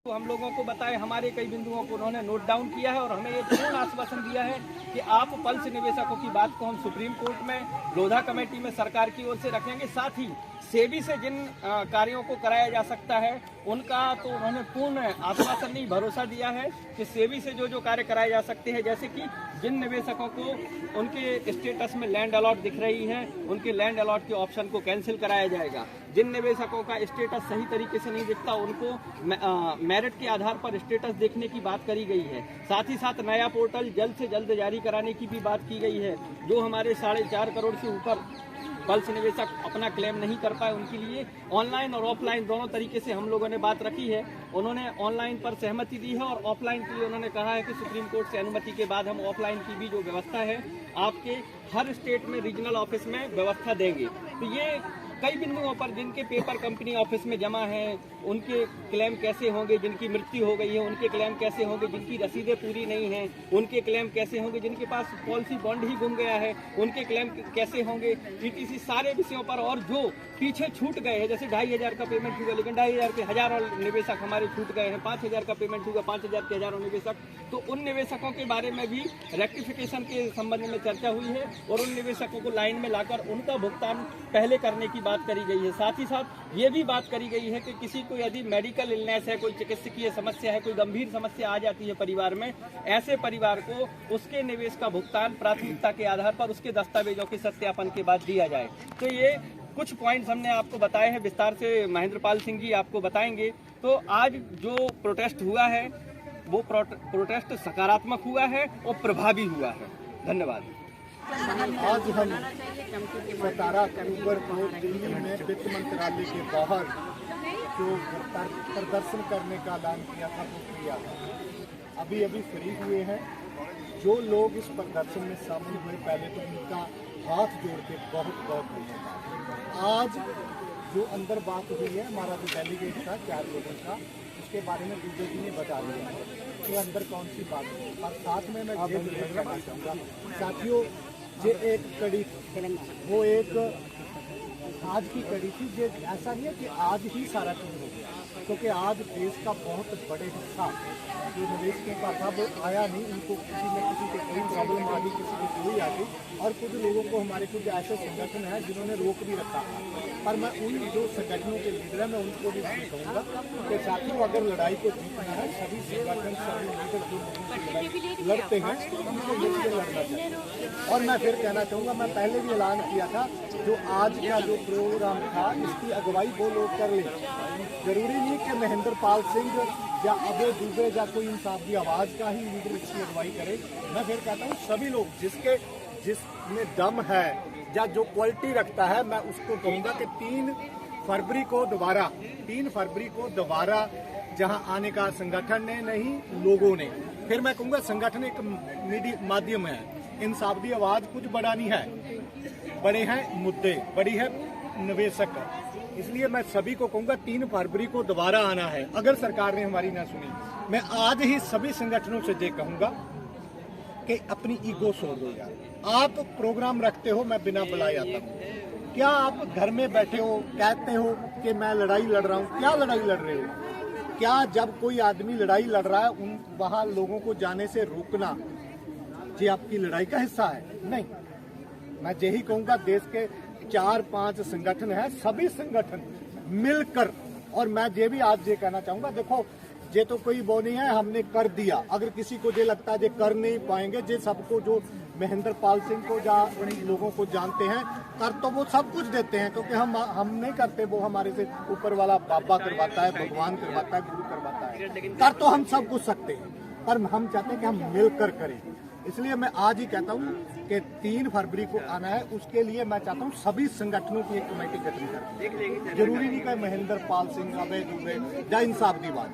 तो हम लोगों को बताए, हमारे कई बिंदुओं को उन्होंने नोट डाउन किया है और हमें ये पूर्ण आश्वासन दिया है कि आप पल्स निवेशकों की बात को हम सुप्रीम कोर्ट में लोधा कमेटी में सरकार की ओर से रखेंगे। साथ ही सेबी से जिन कार्यों को कराया जा सकता है उनका तो उन्होंने पूर्ण आश्वासन नहीं, भरोसा दिया है कि सेबी से जो कार्य कराए जा सकते हैं, जैसे कि जिन निवेशकों को उनके स्टेटस में लैंड अलॉट दिख रही है उनके लैंड अलॉट के ऑप्शन को कैंसिल कराया जाएगा। जिन निवेशकों का स्टेटस सही तरीके से नहीं दिखता उनको मेरिट के आधार पर स्टेटस देखने की बात करी गई है। साथ ही साथ नया पोर्टल जल्द से जल्द जारी कराने की भी बात की गई है। जो हमारे 4.5 करोड़ से ऊपर पल्स निवेशक अपना क्लेम नहीं कर पाए उनके लिए ऑनलाइन और ऑफलाइन दोनों तरीके से हम लोगों ने बात रखी है। उन्होंने ऑनलाइन पर सहमति दी है और ऑफलाइन के लिए उन्होंने कहा है कि सुप्रीम कोर्ट से अनुमति के बाद हम ऑफलाइन की भी जो व्यवस्था है आपके हर स्टेट में रीजनल ऑफिस में व्यवस्था देंगे। तो ये कई बिंदुओं पर जिनके पेपर कंपनी ऑफिस में जमा हैं उनके क्लेम कैसे होंगे, जिनकी मृत्यु हो गई है उनके क्लेम कैसे होंगे, जिनकी रसीदें पूरी नहीं हैं उनके क्लेम कैसे होंगे, जिनके पास पॉलिसी बॉन्ड ही गुम गया है उनके क्लेम कैसे होंगे, ईटीसी सारे विषयों पर। और जो पीछे छूट गए हैं, जैसे 2,500 का पेमेंट हुआ लेकिन 2,500 के हजारों निवेशक हमारे छूट गए हैं, 5,000 का पेमेंट हुआ 5,000 के हजारों निवेशक, तो उन निवेशकों के बारे में भी रेक्टिफिकेशन के संबंध में चर्चा हुई है और उन निवेशकों को लाइन में लाकर उनका भुगतान पहले करने की बात करी गई है। साथ ही साथ ये भी बात करी गई है कि किसी को यदि मेडिकल इलनेस है, कोई चिकित्सकीय समस्या है, कोई गंभीर समस्या आ जाती है परिवार में, ऐसे परिवार को उसके निवेश का भुगतान प्राथमिकता के आधार पर उसके दस्तावेजों के सत्यापन के बाद दिया जाए। तो ये कुछ पॉइंट्स हमने आपको बताए हैं, विस्तार से महेंद्रपाल सिंह जी आपको बताएंगे। तो आज जो प्रोटेस्ट हुआ है वो प्रोटेस्ट सकारात्मक हुआ है और प्रभावी हुआ है। धन्यवाद। आज हम 17 अक्टूबर को दिल्ली में वित्त मंत्रालय के बाहर जो प्रदर्शन करने का ऐलान किया था वो किया है। अभी फ्री हुए हैं। जो लोग इस प्रदर्शन में शामिल हुए पहले तो उनका हाथ जोड़ के बहुत बहुत धन्यवाद। आज जो अंदर बात हुई है, हमारा जो डेलीगेट था 4 लोगों का, उसके बारे में दूसरे जी ने बता दिया है कि अंदर कौन सी बात है। और साथ में मैं ये कहना चाहूँगा साथियों, ये एक कड़ी वो एक आज की कड़ी थी। ये ऐसा नहीं है कि आज ही सारा चीज हो गया, क्योंकि आज देश का बहुत बड़े हिस्सा जो निवेशकों का था वो आया नहीं। उनको किसी न किसी को कोई प्रॉब्लम आ गई, किसी को कोई आ गई, और कुछ लोगों को हमारे कुछ ऐसे संगठन हैं जिन्होंने रोक भी रखा था। पर मैं उन जो संगठनों के लीडर हैं मैं उनको भी कहूँगा कि साथियों, अगर लड़ाई को जीतना है, सभी संगठन सभी लीडर जो लोगों लड़ते हैं उनको मिलकर लड़ना चाहिए। और मैं फिर कहना चाहूँगा, मैं पहले भी ऐलान किया था, जो आज का जो प्रोग्राम था इसकी अगुवाई वो लोग कर ले। जरूरी नहीं कि महेंद्रपाल सिंह या अभय दुबे या कोई इंसाफ की आवाज़ का ही लीडर इसकी अगुवाई करे। मैं फिर कहता हूँ सभी लोग जिसमें दम है या जो क्वालिटी रखता है, मैं उसको कहूँगा कि 3 फरवरी को दोबारा जहाँ आने का संगठन ने नहीं लोगों ने, फिर मैं कहूँगा संगठन एक मीडिया माध्यम है, इंसाफ की आवाज़ कुछ बड़ा नहीं है, बड़े हैं मुद्दे, बड़ी है निवेशक। इसलिए मैं सभी को कहूँगा 3 फरवरी को दोबारा आना है। अगर सरकार ने हमारी ना सुनी, मैं आज ही सभी संगठनों से ये कहूँगा कि अपनी ईगो छोड़ दो यार। आप प्रोग्राम रखते हो, मैं बिना बुलाए आता हूँ। क्या आप घर में बैठे हो, कहते हो कि मैं लड़ाई लड़ रहा हूँ? क्या लड़ाई लड़ रहे हो? क्या जब कोई आदमी लड़ाई लड़ रहा है वहाँ लोगों को जाने से रोकना ये आपकी लड़ाई का हिस्सा है? नहीं। मैं यही कहूँगा, देश के 4-5 संगठन हैं, सभी संगठन मिलकर, और मैं ये भी आज ये कहना चाहूँगा, देखो ये तो कोई वो नहीं है हमने कर दिया। अगर किसी को ये लगता है ये कर नहीं पाएंगे, ये सबको जो महेंद्रपाल सिंह को या लोगों को जानते हैं कर तो वो सब कुछ देते हैं, क्योंकि हम नहीं करते, वो हमारे से ऊपर वाला बाबा करवाता है, भगवान करवाता है, गुरु करवाता है। कर तो हम सब कुछ सकते हैं, पर हम चाहते हैं कि हम मिलकर करें। इसलिए मैं आज ही कहता हूँ कि 3 फरवरी को आना है। उसके लिए मैं चाहता हूँ सभी संगठनों की एक कमेटी गठन करें। जरूरी नहीं कि महेंद्रपाल सिंह, अभय दुबे या इंसाफ की बात,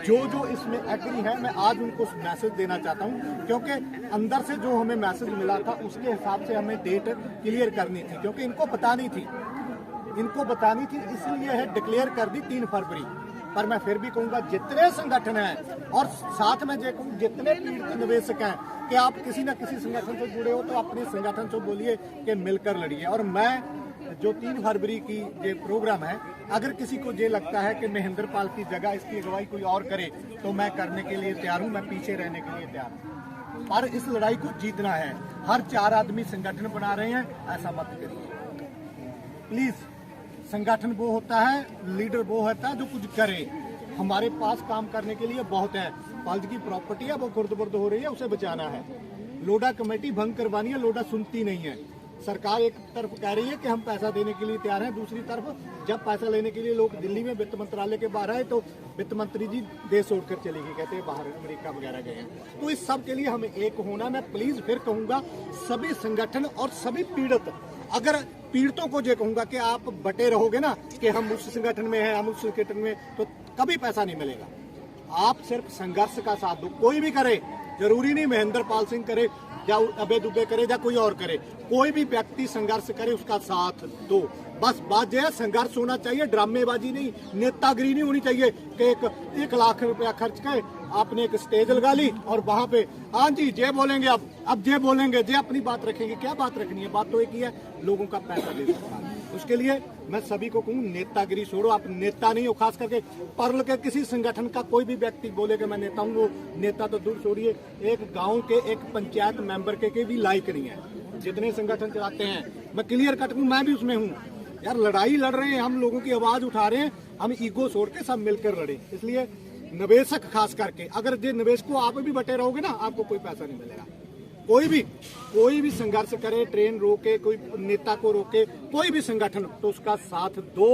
जो इसमें एग्री है, मैं आज उनको मैसेज देना चाहता हूँ, क्योंकि अंदर से जो हमें मैसेज मिला था उसके हिसाब से हमें डेट क्लियर करनी थी, क्योंकि इनको बतानी थी, इसलिए है डिक्लेयर कर दी 3 फरवरी। पर मैं फिर भी कहूँगा जितने संगठन हैं और साथ में जितने पीड़ित निवेशक हैं कि आप किसी न किसी संगठन से जुड़े हो तो अपने संगठन से बोलिए कि मिलकर लड़िए। और मैं जो 3 फरवरी की ये प्रोग्राम है, अगर किसी को ये लगता है कि महेंद्र पाल की जगह इसकी अगुवाई कोई और करे तो मैं करने के लिए तैयार हूँ, मैं पीछे रहने के लिए तैयार हूँ। पर इस लड़ाई को जीतना है। हर 4 आदमी संगठन बना रहे हैं, ऐसा मत करिए प्लीज। संगठन वो होता है, लीडर वो होता है जो कुछ करे। हमारे पास काम करने के लिए बहुत है। पाल्ज की प्रॉपर्टी है, वो खुर्द-बुर्द हो रही है, उसे बचाना है। लोडा कमेटी भंग करवानी है, लोडा सुनती नहीं है। सरकार एक तरफ कह रही है कि हम पैसा देने के लिए तैयार हैं, दूसरी तरफ जब पैसा लेने के लिए लोग दिल्ली में वित्त मंत्रालय के बाहर आए तो वित्त मंत्री जी देश छोड़कर चली गई, कहते हैं बाहर अमेरिका वगैरह गए हैं। तो इस सब के लिए हमें एक होना। मैं प्लीज फिर कहूंगा सभी संगठन और सभी पीड़ित, अगर पीड़ितों को ये कहूंगा कि आप बटे रहोगे ना कि हम उस संगठन में हैं, हम उस संगठन में, तो कभी पैसा नहीं मिलेगा। आप सिर्फ संघर्ष का साथ दो। कोई भी करे, जरूरी नहीं महेंद्र पाल सिंह करे या अभय दुबे करे या कोई और करे, कोई भी व्यक्ति संघर्ष करे उसका साथ दो। बस बात जो है संघर्ष होना चाहिए, ड्रामेबाजी नहीं, नेतागिरी नहीं होनी चाहिए कि 1 लाख रुपया खर्च कर आपने एक स्टेज लगा ली और वहां पे हाँ जी जे बोलेंगे, अब जे बोलेंगे, जे अपनी बात रखेंगे। क्या बात रखनी है? बात तो एक ही है, लोगों का पैसा दे सकता है। उसके लिए मैं सभी को कहूँ नेतागिरी छोड़ो। आप नेता नहीं हो, खास करके परल के किसी संगठन का कोई भी व्यक्ति बोले कि मैं नेता हूँ, वो नेता तो दूर छोड़िए, एक गांव के एक पंचायत मेंबर के भी लायक नहीं है। जितने संगठन चलाते हैं, मैं क्लियर कट हूँ, मैं भी उसमें हूँ यार। लड़ाई लड़ रहे हैं हम, लोगों की आवाज उठा रहे हैं, हम ईगो छोड़ के सब मिलकर लड़े। इसलिए निवेशक खास करके, अगर ये निवेश को आप भी बटे रहोगे ना, आपको कोई पैसा नहीं मिलेगा। कोई भी संघर्ष करे, ट्रेन रोके, कोई नेता को रोके, कोई भी संगठन, तो उसका साथ दो।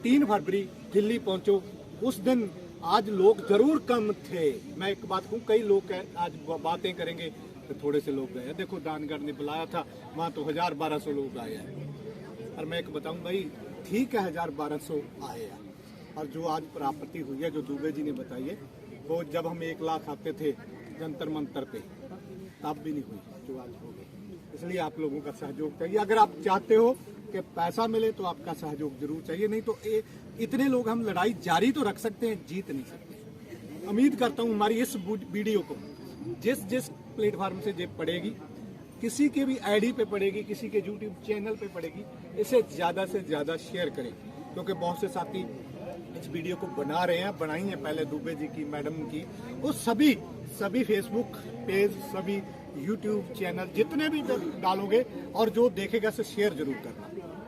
3 फरवरी दिल्ली पहुंचो। उस दिन आज लोग जरूर कम थे। मैं एक बात कहूँ, कई लोग आज बातें करेंगे तो थोड़े से लोग गए। देखो दानगढ़ ने बुलाया था, वहां तो 1000-1200 लोग आए हैं। और मैं एक बताऊं भाई, ठीक है 1000-1200 आए हैं, और जो आज प्राप्ति हुई है, जो दुबे जी ने बताई है, वो जब हम 1 लाख आते थे जंतर मंतर पे, तब भी नहीं हुई जो आज हो गई। इसलिए आप लोगों का सहयोग चाहिए। अगर आप चाहते हो कि पैसा मिले तो आपका सहयोग जरूर चाहिए, नहीं तो इतने लोग हम लड़ाई जारी तो रख सकते हैं, जीत नहीं सकते। उम्मीद करता हूँ हमारी इस वीडियो को जिस प्लेटफॉर्म से जे पड़ेगी, किसी के भी आईडी पे पड़ेगी, किसी के यूट्यूब चैनल पे पड़ेगी, इसे ज्यादा से ज्यादा शेयर करें, क्योंकि बहुत से साथी इस वीडियो को बना रहे हैं, बनाई है पहले दुबे जी की, मैडम की, वो सभी फेसबुक पेज, सभी यूट्यूब चैनल जितने भी डालोगे और जो देखेगा से शेयर जरूर करना।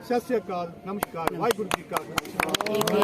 सत श्री अकाल, नमस्कार, वाहिगुरू जी का खालसा।